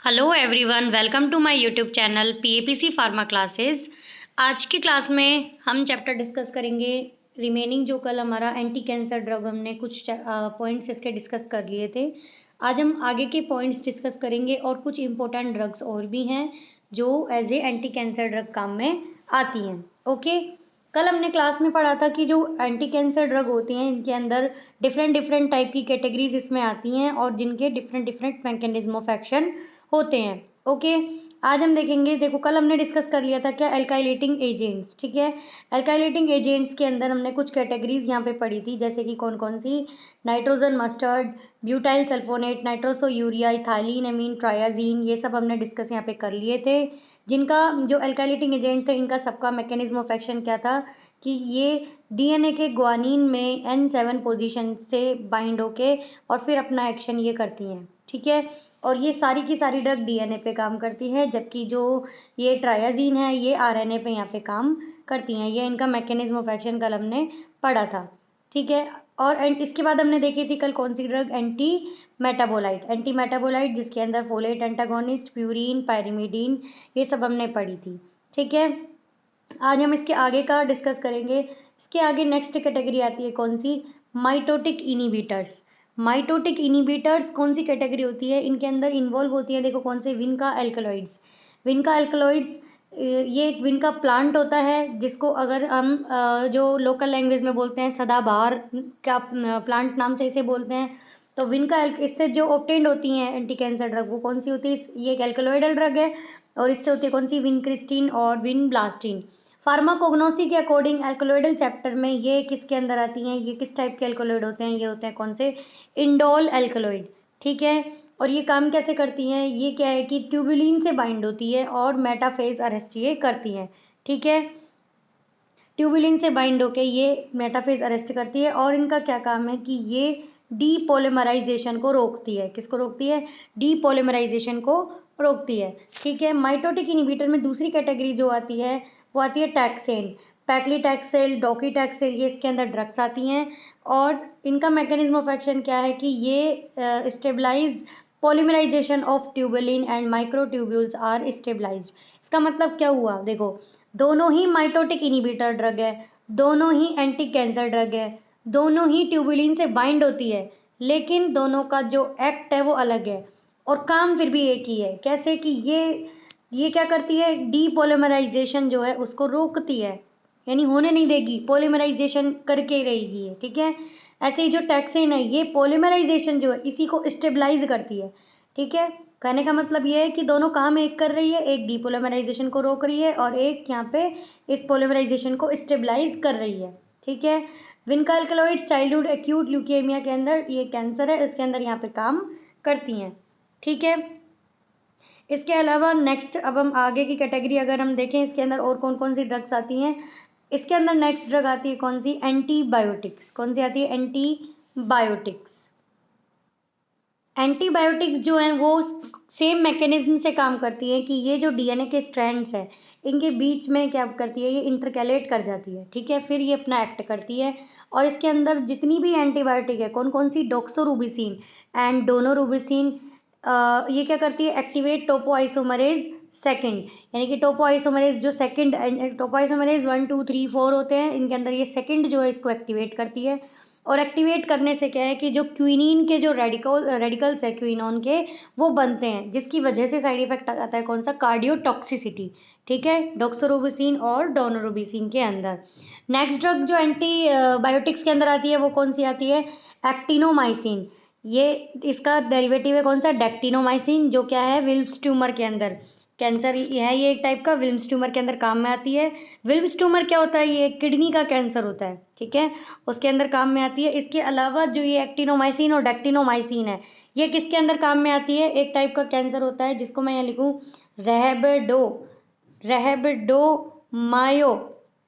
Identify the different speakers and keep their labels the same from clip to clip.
Speaker 1: Hello everyone, welcome to my YouTube channel PAPC pharma classes. आज की class में हम चैप्टर डिस्कस करेंगे रिमेनिंग। जो कल हमारा एंटी कैंसर ड्रग हमने कुछ पॉइंट्स इसके डिस्कस कर लिए थे। आज हम आगे के पॉइंट्स डिस्कस करेंगे और कुछ इंपॉर्टेंट ड्रग्स और भी हैं जो as a anti cancer drug काम में आती हैं। ओके, कल हमने क्लास में पढ़ा था कि जो एंटी कैंसर ड्रग होती हैं इनके अंदर डिफरेंट टाइप की कैटेगरीज इसमें आती हैं और जिनके डिफरेंट मैकेनिज्म ऑफ एक्शन होते हैं। ओके, आज हम देखेंगे। देखो, कल हमने डिस्कस कर लिया था क्या, एल्काइलेटिंग एजेंट्स। ठीक है, एल्काइलेटिंग एजेंट्स के अंदर हमने कुछ कैटेगरीज यहाँ पे पढ़ी थी, जैसे कि कौन कौन सी, nitrogen mustard, butyl sulfonate, nitrosourea, ethylene amine, triazine, ये सब हमने डिस्कस यहाँ पे कर लिए थे। जिनका जो एल्काइलेटिंग एजेंट थे इनका सबका मैकेनिज्म ऑफ एक्शन क्या था कि ये डीएनए के ग्वानिन में N7 पोजीशन से बाइंड होके और फिर अपना एक्शन ये करती हैं। ठीक है, और ये सारी की सारी ड्रग डीएनए पे काम करती है, जबकि जो ये ट्रायाजीन है ये आरएनए पे यहाँ पे काम करती हैं। ये इनका मैकेनिज्म ऑफ एक्शन कल हमने पढ़ा था। ठीक है, और इसके बाद हमने देखी थी कल कौन सी ड्रग, एंटी मेटाबोलाइट, जिसके अंदर फोलेट एंटागोनिस्ट, प्यूरिन, पायरिमिडीन, ये सब हमने पढ़ी थी। ठीक है, आज हम इसके आगे का डिस्कस करेंगे। इसके आगे नेक्स्ट कैटेगरी आती है कौन सी, माइटोटिक इनिबिटर्स। माइटोटिक इनिबिटर्स कौन सी कैटेगरी होती है, इनके अंदर इन्वॉल्व होती है, देखो कौन से, विनका एल्कलॉइड्स। विनका एल्कलॉइड्स, ये एक विनका प्लांट होता है जिसको अगर हम जो लोकल लैंग्वेज में बोलते हैं सदाबहार का प्लांट नाम से इसे बोलते हैं। तो विनका इससे जो ऑब्टेन्ड होती हैं एंटी कैंसर ड्रग वो कौन सी होती है, ये एक एल्कलॉइडल ड्रग है और इससे होती है कौन सी, विनक्रिस्टीन और विनब्लास्टीन। फार्माकोग्नोसी के अकॉर्डिंग एल्कलॉइडल चैप्टर में ये किसके अंदर आती हैं, ये किस टाइप के एल्कलॉइड होते हैं, ये होते हैं कौन से, इंडोल एल्कलॉइड। ठीक है, और ये काम कैसे करती हैं, ये क्या है कि ट्यूबुलिन से बाइंड होती है और मेटाफेज अरेस्ट ये करती हैं। ठीक है, ट्यूबुलिन से बाइंड होके ये मेटाफेज अरेस्ट करती है और इनका क्या काम है कि ये डीपोलिमराइजेशन को रोकती है। किसको रोकती है, डीपोलिमराइजेशन को रोकती है। ठीक है, माइटोटिक इनिबिटर में दूसरी कैटेगरी जो आती है वो आती है टैक्सेन, पैक्लीटैक्सेल, डॉकीटैक्सेल, ये इसके अंदर ड्रग्स आती हैं और इनका मैकेनिज्म ऑफ एक्शन क्या है कि ये stabilize polymerization of tubulin and microtubules are stabilized. इसका मतलब क्या हुआ, देखो दोनों ही माइटोटिक इनिबिटर ड्रग है, दोनों ही एंटी कैंसर ड्रग है, दोनों ही ट्यूबुलिन से बाइंड होती है, लेकिन दोनों का जो एक्ट है वो अलग है और काम फिर भी एक ही है। कैसे कि ये क्या करती है, डीपोलिमराइजेशन जो है उसको रोकती है, यानी होने नहीं देगी, पॉलीमराइजेशन करके रहेगी ये। ठीक है, ऐसे ही जो टैक्सेन है ये पॉलीमराइजेशन जो है इसी को स्टेबलाइज करती है। ठीक है, कहने का मतलब ये है कि दोनों काम एक कर रही है, एक डीपोलिमराइजेशन को रोक रही है और एक यहाँ पे इस पॉलीमराइजेशन को स्टेबलाइज कर रही है। ठीक है, विनका एल्कलॉइड्स चाइल्डहुड एक्यूट ल्यूकेमिया के अंदर, ये कैंसर है इसके अंदर यहाँ पे काम करती हैं। ठीक है, इसके अलावा नेक्स्ट, अब हम आगे की कैटेगरी अगर हम देखें इसके अंदर और कौन कौन सी ड्रग्स आती हैं। इसके अंदर नेक्स्ट ड्रग आती है कौन सी, एंटीबायोटिक्स। कौन सी आती है, एंटीबायोटिक्स। एंटीबायोटिक्स जो हैं वो सेम मैकेनिज्म से काम करती है कि ये जो डीएनए के स्ट्रैंड्स हैं इनके बीच में क्या करती है, ये इंटरकैलेट कर जाती है। ठीक है, फिर ये अपना एक्ट करती है और इसके अंदर जितनी भी एंटीबायोटिक है, कौन कौन सी, डॉक्सोरूबिसिन एंड डोनोरूबिसिन, ये क्या करती है, एक्टिवेट टोपोआइसोमरेज सेकंड, यानी कि टोपोआइसोमरेज जो सेकंड, टोपोआइसोमरेज 1 2 3 4 होते हैं, इनके अंदर ये सेकंड जो है इसको एक्टिवेट करती है और एक्टिवेट करने से क्या है कि जो क्विनीन के जो रेडिकल्स है क्विनोन के वो बनते हैं, जिसकी वजह से साइड इफेक्ट आता है कौन सा, कार्डियोटॉक्सिसिटी। ठीक है, डॉक्सोरोबिसिन और डोनोरोबिसिन के अंदर। नेक्स्ट ड्रग जो एंटी बायोटिक्स के अंदर आती है वो कौन सी आती है, एक्टिनोमाइसिन। ये इसका डेरिवेटिव है कौन सा, डेक्टिनोमाइसिन, जो क्या है, विल्म्स ट्यूमर के अंदर, कैंसर है ये एक टाइप का, विल्म्स ट्यूमर के अंदर काम में आती है। विल्म्स ट्यूमर क्या होता है, ये किडनी का कैंसर होता है। ठीक है, उसके अंदर काम में आती है। इसके अलावा जो ये एक्टिनोमाइसिन और डेक्टिनोमाइसिन है ये किसके अंदर काम में आती है, एक टाइप का कैंसर होता है जिसको मैं यहाँ लिखूँ, रेहेबेडो रेहेबेडोमायो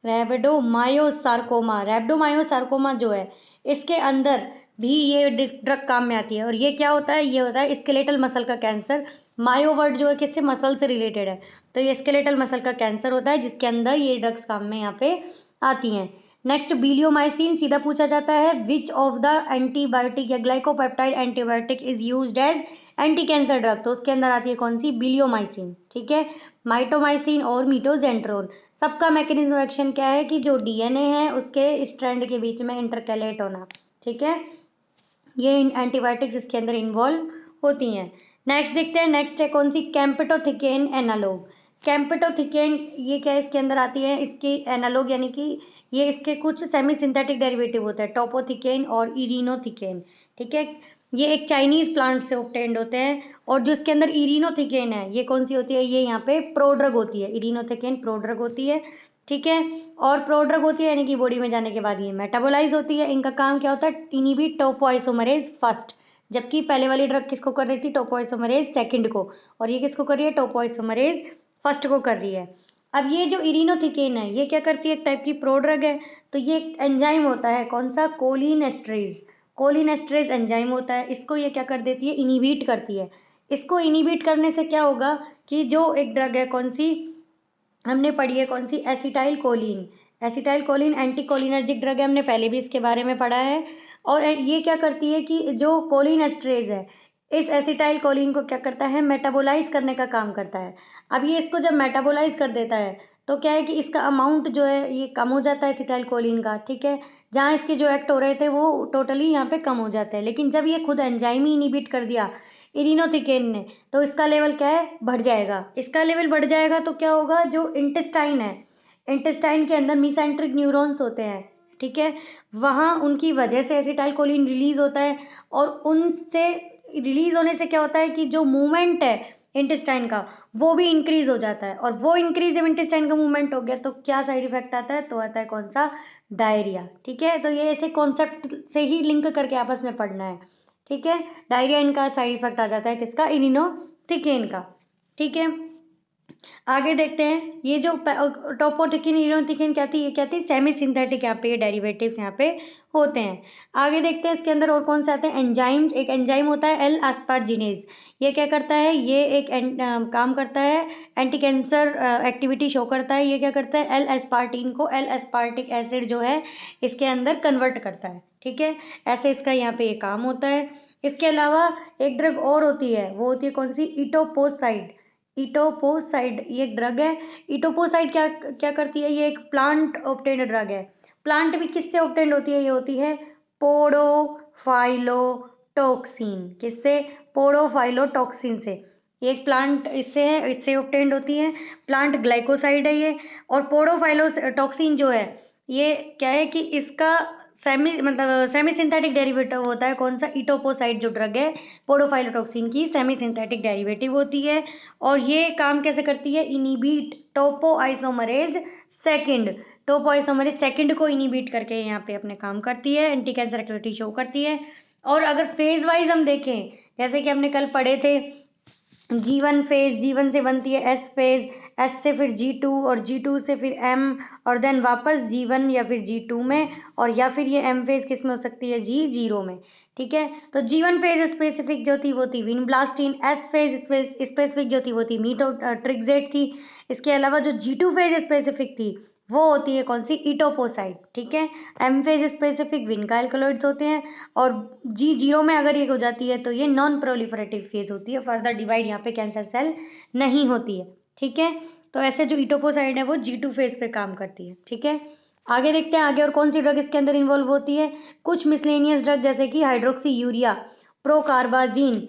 Speaker 1: रेहेबेडोमायोसार्कोमा। रेब्डोमायोसार्कोमा जो है इसके अंदर भी ये ड्रग काम में आती है और ये क्या होता है, ये होता है स्केलेटल मसल का कैंसर। मायो वर्ड जो है किससे, मसल से रिलेटेड है, तो ये स्केलेटल मसल का कैंसर होता है जिसके अंदर ये ड्रग्स काम में यहाँ पे आती हैं। नेक्स्ट बिलियोमाइसिन, सीधा पूछा जाता है विच ऑफ द एंटीबायोटिक या glycopeptide antibiotic is used as anti cancer drug, तो उसके अंदर आती है कौन सी, बिलियोमाइसिन, ठीक है। माइटोमाइसिन और मीटोजेंट्रोन, सबका मैकेनिज्म एक्शन क्या है कि जो डीएनए है उसके स्ट्रैंड के बीच में इंटरकैलेट होना, ठीक है, ये एंटीबायोटिक्स इसके अंदर इन्वॉल्व होती हैं। नेक्स्ट देखते हैं, नेक्स्ट है कौन सी, कैम्पेटोथिकेन एनालॉग। कैम्पेटोथिकेन ये क्या इसके अंदर आती है, इसकी एनालॉग यानी कि ये इसके कुछ सेमी सिंथेटिक डेरिवेटिव होते हैं, टोपोथिकेन और इरिनोथिकेन, ठीक है। ये एक चाइनीज प्लांट से ऑब्टेन्ड होते हैं, और जो इसके अंदर इरिनोथिकेन है ये कौन सी होती है, ये यहाँ पे प्रोड्रग होती है, इरिनोथिकेन प्रोड्रग होती है, ठीक है। और प्रोड्रग होती है यानी कि बॉडी में जाने के बाद ये मेटाबोलाइज होती है। इनका काम क्या होता है, इनहिबिट टोपोआइसोमरेज फर्स्ट, जबकि पहले वाली ड्रग किसको कर रही थी, टोपोआइसोमरेज सेकंड को, और ये किसको कर रही है, टोपोआइसोमरेज फर्स्ट को कर रही है। अब ये जो इरिनोथिकेन है ये क्या करती है, एक टाइप की प्रोड्रग है, तो ये एंजाइम होता है कौन सा, कोलिनेस्ट्रेज, कोलिनेस्ट्रेज एंजाइम होता है, इसको ये क्या कर देती है, इनहिबिट करती है। इसको इनहिबिट करने से क्या होगा कि जो एक ड्रग है कौन सी हमने पढ़ी है, कौन सी, acetyl choline, acetyl choline anti cholinergic drug है, हमने पहले भी इसके बारे में पढ़ा है। और ये क्या करती है कि जो कोलिनेस्ट्रेज है इस एसिटाइल कोलिन को क्या करता है, मेटाबोलाइज करने का काम करता है। अब ये इसको जब मेटाबोलाइज कर देता है तो क्या है कि इसका अमाउंट जो है ये कम हो जाता है एसिटाइल कोलिन का, ठीक है, जहाँ इसके जो एक्ट हो रहे थे वो टोटली यहाँ पे कम हो जाते हैं। लेकिन जब ये खुद एंजाइम ही इनिबिट कर दिया इरिनोथिकेन ने, तो इसका लेवल क्या है, बढ़ जाएगा। इसका लेवल बढ़ जाएगा तो क्या होगा, जो इंटेस्टाइन है, इंटेस्टाइन के अंदर मिसेंट्रिक न्यूरॉन्स होते हैं, ठीक है, वहाँ उनकी वजह से एसिटाइल कोलिन रिलीज होता है, और उनसे रिलीज होने से क्या होता है कि जो मूवमेंट है इंटेस्टाइन का वो भी इंक्रीज हो जाता है, और वो इंक्रीज जब इंटेस्टाइन का मूवमेंट हो गया तो क्या साइड इफेक्ट आता है, तो आता है कौन सा, डायरिया, ठीक है। तो ये ऐसे कॉन्सेप्ट से ही लिंक करके आपस में पढ़ना है, ठीक है। डायरिया इनका साइड इफेक्ट आ जाता है किसका, इरिनोथिकेन का, ठीक है। आगे देखते हैं, ये जो टोपोथिकेन इरिनोथिकेन क्या थी, ये क्या थी, सेमी सिंथेटिक, यहाँ पे ये डेरिवेटिव्स यहाँ पे होते हैं। आगे देखते हैं इसके अंदर और कौन से आते हैं, एंजाइम्स। एक एंजाइम होता है एल एस्पार्जिनेज, ये क्या करता है, ये एक काम करता है, एंटी कैंसर एक्टिविटी शो करता है। ये क्या करता है, एल एस्पार्टिन को एल एस्पार्टिक एसिड जो है इसके अंदर कन्वर्ट करता है, ठीक है, ऐसे इसका यहाँ पे ये काम होता है। इसके अलावा एक ड्रग और होती है, वो होती है कौन सी, इटोपोसाइड, इटोपोसाइड ये एक ड्रग है। इटोपोसाइड क्या क्या करती है, ये एक प्लांट ऑब्टेन्ड ड्रग है। प्लांट भी किससे ऑब्टेन्ड होती है, ये होती है पोडोफाइलोटॉक्सिन, किससे, पोडोफाइलोटॉक्सिन से, ये एक प्लांट इससे है, इससे ऑब्टेन्ड होती है, प्लांट ग्लाइकोसाइड है ये। और पोडोफाइलोटॉक्सिन जो है ये क्या है कि इसका सेमी सिंथेटिक डेरिवेटिव होता है कौन सा, इटोपोसाइड जो ड्रग है पोडोफाइलोटॉक्सिन की सेमी सिंथेटिक डेरिवेटिव होती है। और ये काम कैसे करती है, inhibit topoisomerase second, topoisomerase second को इनिबिट करके यहाँ पे अपने काम करती है, एंटी कैंसर एक्टिविटी शो करती है। और अगर फेज वाइज हम देखें, जैसे कि हमने कल पढ़े थे, G1 फेज, G1 से बनती है एस फेज, एस से फिर G2 और G2 से फिर M, और देन वापस G1 या फिर G2 में, और या फिर ये M फेज किस में हो सकती है, G0 में, ठीक है। तो G1 फेज स्पेसिफिक जो थी वो थी विनब्लास्टिन, एस फेज स्पेसिफिक जो थी वो थी मीथोट्रिक्सेट थी। इसके अलावा जो G2 फेज स्पेसिफिक थी वो होती है कौन सी, इटोपोसाइड, ठीक है। एम फेज स्पेसिफिक विनका एल्कलॉइड्स होते हैं, और G0 में अगर ये हो जाती है तो ये नॉन प्रोलिफरेटिव फेज होती है, फर्दर डिवाइड यहाँ पे कैंसर सेल नहीं होती है, ठीक है। तो ऐसे जो इटोपोसाइड है वो G2 फेज पे काम करती है, ठीक है। आगे देखते हैं, आगे और कौन सी ड्रग इसके अंदर इन्वॉल्व होती है, कुछ मिसलेनियस ड्रग जैसे कि हाइड्रोक्सी यूरिया, प्रोकार्बाजीन,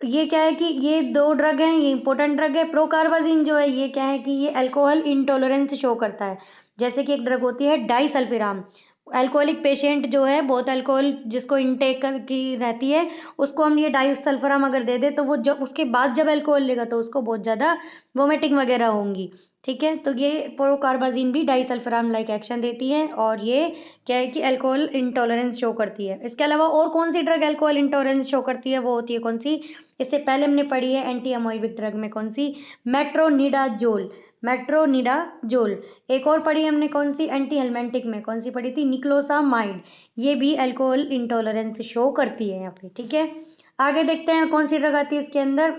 Speaker 1: ये क्या है कि ये दो ड्रग हैं, ये इंपॉर्टेंट ड्रग है। प्रोकार्बाजीन जो है ये क्या है कि ये अल्कोहल इंटॉलरेंस शो करता है, जैसे कि एक ड्रग होती है डाइसल्फिराम। अल्कोहलिक पेशेंट जो है, बहुत अल्कोहल जिसको इंटेक की रहती है, उसको हम ये डाइसल्फिराम अगर दे दे तो वो जब उसके बाद जब अल्कोहल लेगा तो उसको बहुत ज़्यादा वोमिटिंग वगैरह होंगी, ठीक है। तो ये प्रोकार्बाजीन भी डाइसल्फिराम लाइक एक्शन देती है, और ये क्या है कि अल्कोहल इंटॉलरेंस शो करती है। इसके अलावा और कौन सी ड्रग अल्कोहल इंटॉलरेंस शो करती है, वो होती है कौन सी, इससे पहले हमने पढ़ी है एंटी अमोइबिक ड्रग में कौन सी, मेट्रोनिडाजोल, मेट्रोनिडाजोल। एक और पढ़ी हमने कौन सी, एंटी हेलमेंटिक में कौन सी पढ़ी थी, निक्लोसामाइड, ये भी अल्कोहल इंटॉलरेंस शो करती है यहाँ पे, ठीक है। आगे देखते हैं कौन सी ड्रग आती है इसके अंदर,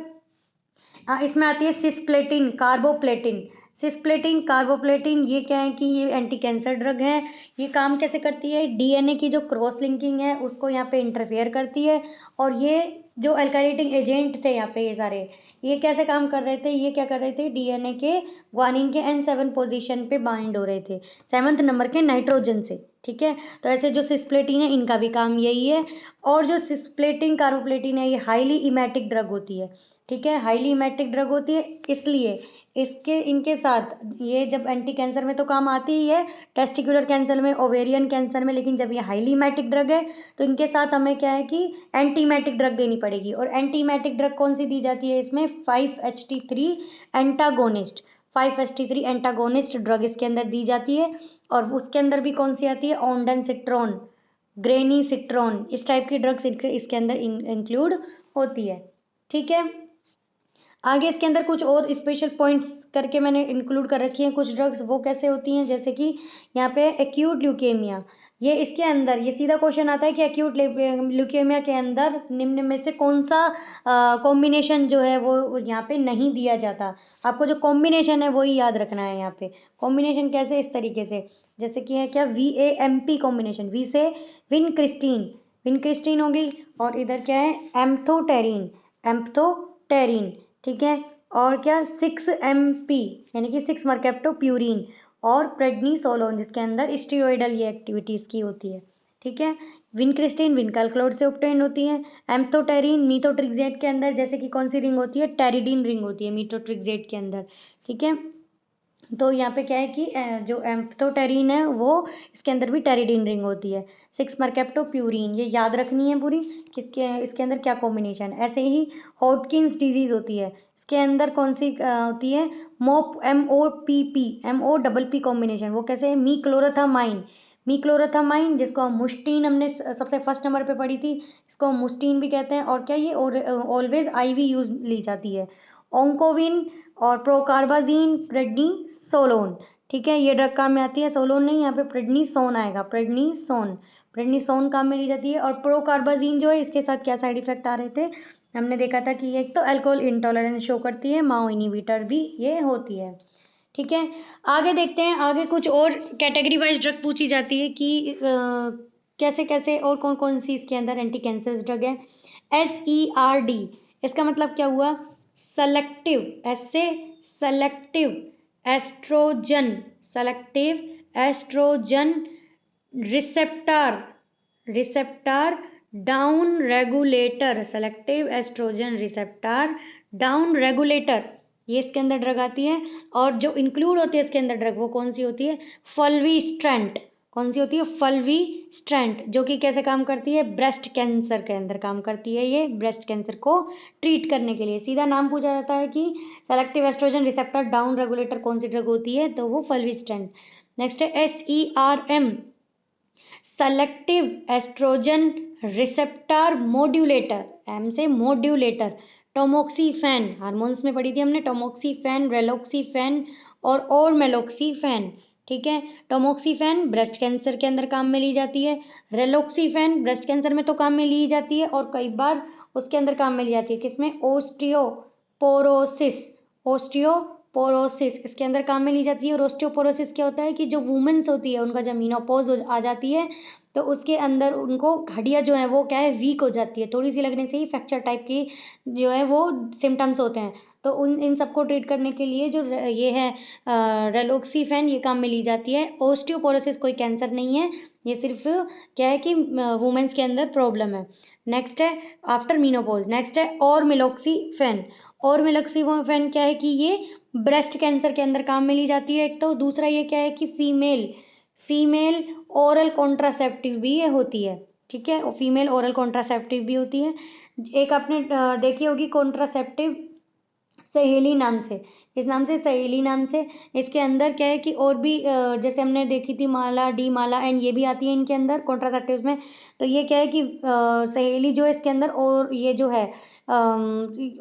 Speaker 1: इसमें आती है सिस्प्लेटिन, कार्बोप्लेटिन। सिस्प्लेटिन, कार्बोप्लेटिन, ये क्या है कि ये एंटी कैंसर ड्रग है। ये काम कैसे करती है, डीएनए की जो क्रॉस लिंकिंग है उसको यहाँ पे इंटरफेयर करती है। और ये जो अल्काइलेटिंग एजेंट थे यहाँ पे ये सारे, ये कैसे काम कर रहे थे, ये क्या कर रहे थे, डीएनए के ग्वानिन के N7 पोजीशन पे बाइंड हो रहे थे 7th नंबर के नाइट्रोजन से। ठीक है, तो ऐसे जो सिस्प्लेटिन है इनका भी काम यही है। और जो सिस्प्लेटिन कार्बोप्लेटिन है ये हाईली इमेटिक ड्रग होती है। ठीक है, हाईली इमेटिक ड्रग होती है, इसलिए इनके साथ ये जब एंटी कैंसर में तो काम आती ही है, टेस्टिकुलर कैंसर में, ओवेरियन कैंसर में, लेकिन जब ये हाईली इमेटिक ड्रग है तो इनके साथ हमें क्या है कि एंटीमेटिक ड्रग देनी पड़ेगी। और एंटीमेटिक ड्रग कौन सी दी जाती है इसमें, 5-HT3 antagonist, 5-HT3 antagonist drug इसके अंदर दी जाती है। और उसके अंदर भी कौन सी आती है, ऑन्डेनसिट्रॉन, ग्रेनीसिट्रॉन, इस टाइप की ड्रग्स इसके अंदर इंक्लूड होती है। ठीक है, आगे इसके अंदर कुछ और स्पेशल पॉइंट्स करके मैंने इंक्लूड कर रखी हैं कुछ ड्रग्स, वो कैसे होती हैं, जैसे कि यहाँ पे एक्यूट ल्यूकेमिया, ये इसके अंदर ये सीधा क्वेश्चन आता है कि एक्यूट ल्यूकेमिया के अंदर निम्न में से कौन सा कॉम्बिनेशन जो है वो यहाँ पे नहीं दिया जाता। आपको जो कॉम्बिनेशन है वही याद रखना है। यहाँ पे कॉम्बिनेशन कैसे, इस तरीके से, जैसे कि है क्या, VAMP कॉम्बिनेशन, वी से विनक्रिस्टीन, विनक्रिस्टीन होगी, और इधर क्या है, एम्थोटेरिन, एम्थोटेरिन। ठीक है, और क्या, 6MP यानी कि 6-मर्केप्टोप्यूरिन, और प्रेडनिसोलोन जिसके अंदर स्टीरोइडल ये एक्टिविटीज़ की होती है। ठीक है, विनक्रिस्टीन विनकाल्क्लोड से ऑब्टेन होती है। एम्थोटेरिन मीथोट्रिक्सेट के अंदर, जैसे कि कौन सी रिंग होती है, टेरिडीन रिंग होती है मीथोट्रिक्सेट के अंदर। ठीक है, तो यहाँ पे क्या है कि जो एम्फोटेरिन है वो इसके अंदर भी टेरिडीन रिंग होती है। 6-मर्केप्टोप्यूरिन, ये याद रखनी है पूरी, किसके इसके अंदर क्या कॉम्बिनेशन। ऐसे ही हॉटकिंस डिजीज होती है, इसके अंदर कौन सी होती है, MOPP कॉम्बिनेशन, वो कैसे है, मीक्लोरोथामाइन, मीक्लोरोथामाइन जिसको हम मुस्टीन हमने सबसे फर्स्ट नंबर पे पढ़ी थी, इसको हम मुस्टीन भी कहते हैं। और क्या, ये ऑलवेज IV यूज ली जाती है। ओंकोविन और प्रोकार्बाजीन, प्रेडनिसोलोन। ठीक है, ये ड्रग काम में आती है, सोलोन नहीं, यहाँ पे प्रेडनिसोन आएगा, प्रेडनिसोन, प्रेडनिसोन काम में ली जाती है। और प्रोकार्बाजीन जो है इसके साथ क्या साइड इफेक्ट आ रहे थे, हमने देखा था कि एक तो अल्कोहल इंटॉलरेंस शो करती है, माओ इनिबिटर भी ये होती है। ठीक है, आगे देखते हैं, आगे कुछ और कैटेगरी वाइज ड्रग पूछी जाती है कि कैसे कैसे और कौन कौन सी इसके अंदर एंटी कैंसर ड्रग है। SERD, इसका मतलब क्या हुआ, सेलेक्टिव, ऐसे selective estrogen, selective estrogen receptor, receptor down regulator, selective estrogen receptor down regulator, ये इसके अंदर ड्रग आती है। और जो इंक्लूड होती है इसके अंदर ड्रग वो कौन सी होती है, फल्वीस्ट्रेंट, कौन सी होती है, फल्वीस्ट्रेंट, जो कि कैसे काम करती है, ब्रेस्ट कैंसर के अंदर काम करती है, ये ब्रेस्ट कैंसर को ट्रीट करने के लिए। सीधा नाम पूछा जाता है कि selective estrogen receptor down regulator कौन सी ड्रग होती है, तो वो फल्वीस्ट्रेंट। नेक्स्ट है SERM, selective estrogen receptor modulator, M से मॉड्यूलेटर। टोमोक्सीफेन, हार्मोन्स में पढ़ी थी हमने, टोमोक्सीफेन, रेलोक्सीफेन और मेलोक्सीफेन। ठीक है, टोमोक्सीफेन ब्रेस्ट कैंसर के अंदर काम में ली जाती है, रेलोक्सीफेन ब्रेस्ट कैंसर में तो काम में ली जाती है, और कई बार उसके अंदर काम में ली जाती है, किसमें, ओस्टियोपोरोसिस, ओस्टियोपोरोसिस इसके अंदर काम में ली जाती है। और ओस्टियोपोरोसिस क्या होता है कि जो वुमेन्स होती है उनका जब मीनोपॉज आ जाती है तो उसके अंदर उनको हड्डियाँ जो है वो क्या है, वीक हो जाती है, थोड़ी सी लगने से ही फ्रैक्चर टाइप की जो है वो सिम्टम्स होते हैं। तो इन सबको ट्रीट करने के लिए जो ये है रेलोक्सीफेन, ये काम में ली जाती है। ओस्टियोपोरोसिस कोई कैंसर नहीं है, ये सिर्फ क्या है कि वुमेन्स के अंदर प्रॉब्लम है। नेक्स्ट है आफ्टर मीनोपॉज, नेक्स्ट है और मिलोक्सीफेन, और मिलोक्सीफेन क्या है कि ये ब्रेस्ट कैंसर के अंदर काम में ली जाती है एक तो, दूसरा ये क्या है कि फीमेल ओरल कॉन्ट्रासेप्टिव भी ये होती है। ठीक है, फीमेल ओरल कॉन्ट्रासेप्टिव भी होती है। एक आपने देखी होगी कॉन्ट्रासेप्टिव सहेली नाम से, इस नाम से सहेली नाम से, इसके अंदर क्या है कि और भी जैसे हमने देखी थी माला डी, माला एन, ये भी आती है इनके अंदर कॉन्ट्रासेप्टिव्स में। तो ये क्या है कि सहेली जो है इसके अंदर, और ये जो है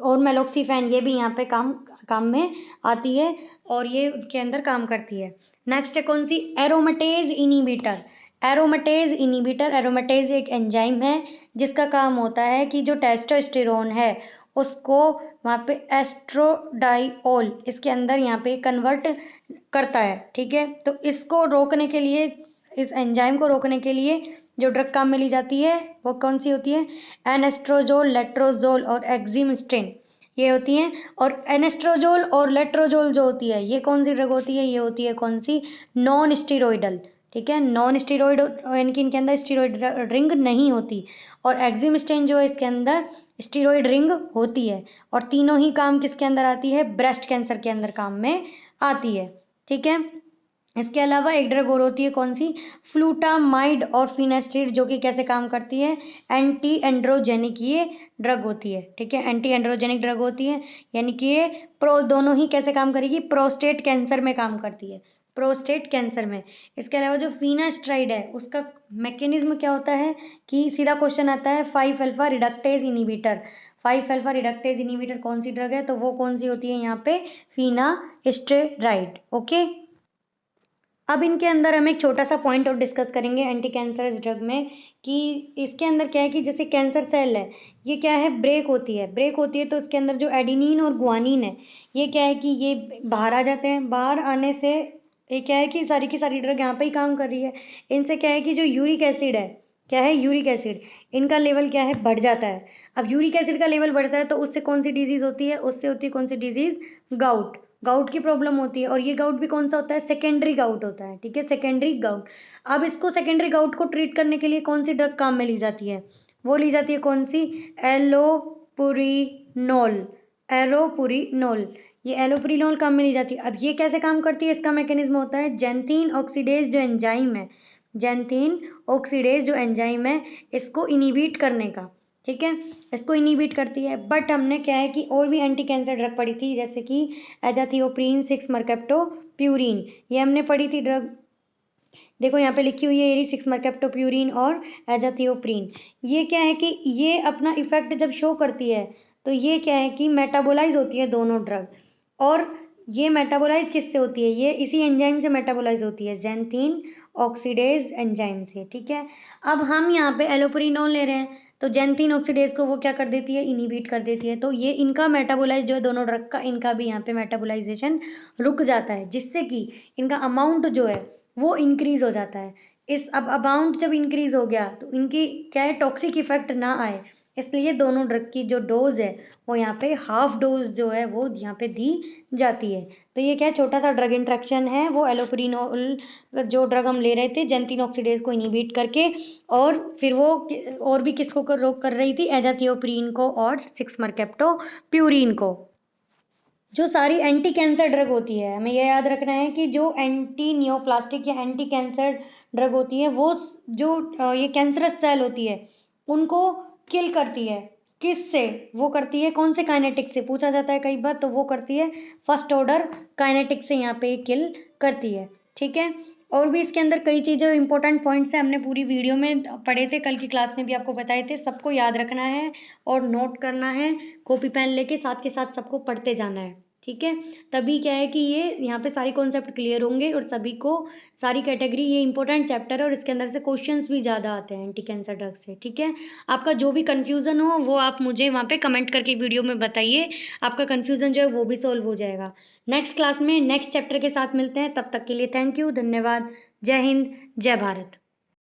Speaker 1: और मेलोक्सीफेन, ये भी यहाँ पे काम में आती है और ये के अंदर काम करती है। नेक्स्ट है कौन सी, एरोमेटेज इनिबिटर, एरोमेटेज इनिबिटर, एरोमेटेज एक एंजाइम है जिसका काम होता है कि जो टेस्टोस्टेरोन है उसको वहाँ पे एस्ट्रोडाइओल इसके अंदर यहाँ पे कन्वर्ट करता है। ठीक है, तो इसको रोकने के लिए, इस एंजाइम को रोकने के लिए जो ड्रग काम में ली जाती है वो कौन सी होती है? एनेस्ट्रोजोल, लेट्रोजोल और एक्जिमिस्ट्रेन, ये होती हैं। और एनेस्ट्रोजोल और लेट्रोजोल जो होती है ये कौन सी ड्रग होती है? ये होती है कौन सी? Non steroidal. ठीक है, नॉन स्टीरॉयड, यानी कि इनके अंदर स्टीरॉयड रिंग नहीं होती। और एक्जिमिस्ट्रेन जो है इसके अंदर स्टीरॉयड रिंग होती है। और तीनों ही काम किसके अंदर आती है? ब्रेस्ट कैंसर के अंदर काम में आती है। ठीक है, इसके अलावा एक ड्रग और होती है कौन सी? फ्लूटामाइड और फिनेस्ट्रीड, जो कि कैसे काम करती है? एंटी एंड्रोजेनिक ये ड्रग होती है। ठीक है, एंटी एंड्रोजेनिक ड्रग होती है, यानी कि ये दोनों ही कैसे काम करेगी? प्रोस्टेट कैंसर में काम करती है, प्रोस्टेट कैंसर में। इसके अलावा जो फिनास्ट्राइड है उसका मैकेनिज्म क्या होता है कि सीधा क्वेश्चन आता है 5 alpha reductase inhibitor. 5 alpha reductase inhibitor कौन सी ड्रग है? तो वो कौन सी होती है यहाँ पे? फिनास्ट्राइड। ओके, अब इनके अंदर हम एक छोटा सा पॉइंट और डिस्कस करेंगे एंटी कैंसर ड्रग में, कि इसके अंदर क्या है कि जैसे कैंसर सेल है ये क्या है? ब्रेक होती है, ब्रेक होती है तो इसके अंदर जो एडिनिन और गुआनिन है ये क्या है कि ये बाहर आ जाते हैं। बाहर आने से ये क्या है कि सारी की सारी ड्रग यहाँ पे ही काम कर रही है। इनसे क्या है कि जो यूरिक एसिड है, क्या है? यूरिक एसिड, इनका लेवल क्या है? बढ़ जाता है। अब यूरिक एसिड का लेवल बढ़ता है तो उससे कौन सी डिजीज होती है? उससे होती है कौन सी डिजीज? गाउट। गाउट की प्रॉब्लम होती है। और ये गाउट भी कौन सा होता है? सेकेंडरी गाउट होता है। ठीक है, सेकेंडरी गाउट। अब इसको सेकेंडरी गाउट को ट्रीट करने के लिए कौन सी ड्रग काम में ली जाती है? वो ली जाती है कौन सी? एलोपुरिनोल। एलोपुरिनोल, ये एलोपुरिनोल काम में ली जाती है। अब ये कैसे काम करती है? इसका मैकेनिज्म होता है जैंथीन ऑक्सीडेज जो एंजाइम है, जैंथीन ऑक्सीडेज जो एंजाइम है इसको इनिबिट करने का। ठीक है, इसको इनिबिट करती है। बट हमने क्या है कि और भी एंटी कैंसर ड्रग पढ़ी थी, जैसे कि एजाथियोप्रिन, 6 मरकेप्टोप्यूरिन, ये हमने पढ़ी थी ड्रग। देखो यहाँ पे लिखी हुई है ये 6 मरकेप्टोप्यूरिन और एजाथियोप्रिन। ये क्या है कि ये अपना इफेक्ट जब शो करती है तो ये क्या है कि मेटाबोलाइज होती है दोनों ड्रग। और ये मेटाबोलाइज किससे होती है? ये इसी एंजाइम से मेटाबोलाइज होती है, जैंथीन ऑक्सीडेज एंजाइम से। ठीक है, अब हम यहाँ पे एलोपुरिनोल ले रहे हैं तो जैंथीन ऑक्सीडेज को वो क्या कर देती है? इनिबिट कर देती है। तो ये इनका मेटाबोलाइज जो है दोनों ड्रग का, इनका भी यहाँ पे मेटाबोलाइजेशन रुक जाता है, जिससे कि इनका अमाउंट जो है वो इंक्रीज हो जाता है। इस अब अमाउंट जब इंक्रीज हो गया तो इनकी क्या है? टॉक्सिक इफेक्ट ना आए, इसलिए दोनों ड्रग की जो डोज है वो यहाँ पे हाफ डोज जो है वो यहाँ पे दी जाती है। तो ये क्या है? छोटा सा ड्रग इंट्रैक्शन है, वो एलोपुरिनोल जो ड्रग हम ले रहे थे जैंथीन ऑक्सीडेज को इनिबिट करके, और फिर वो और भी किसको रोक कर रही थी? एजाथियोप्रिन को और 6 मरकेप्टोप्यूरिन को। जो सारी एंटी कैंसर ड्रग होती है हमें यह याद रखना है कि जो एंटी नियोप्लास्टिक या एंटी कैंसर ड्रग होती है वो जो ये कैंसरस सेल होती है उनको किल करती है। किससे वो करती है? कौन से काइनेटिक से पूछा जाता है कई बार, तो वो करती है फर्स्ट ऑर्डर काइनेटिक से यहाँ पे किल करती है। ठीक है, और भी इसके अंदर कई चीज़ें इंपॉर्टेंट पॉइंट्स हैं, हमने पूरी वीडियो में पढ़े थे, कल की क्लास में भी आपको बताए थे। सबको याद रखना है और नोट करना है, कॉपी पेन लेके साथ के साथ सबको पढ़ते जाना है। ठीक है, तभी क्या है कि ये यहाँ पे सारे कॉन्सेप्ट क्लियर होंगे और सभी को सारी कैटेगरी, ये इंपॉर्टेंट चैप्टर है और इसके अंदर से क्वेश्चंस भी ज़्यादा आते हैं एंटी कैंसर ड्रग से। ठीक है, आपका जो भी कन्फ्यूज़न हो वो आप मुझे वहाँ पे कमेंट करके वीडियो में बताइए, आपका कन्फ्यूज़न जो है वो भी सॉल्व हो जाएगा। नेक्स्ट क्लास में नेक्स्ट चैप्टर के साथ मिलते हैं, तब तक के लिए थैंक यू, धन्यवाद, जय हिंद, जय भारत।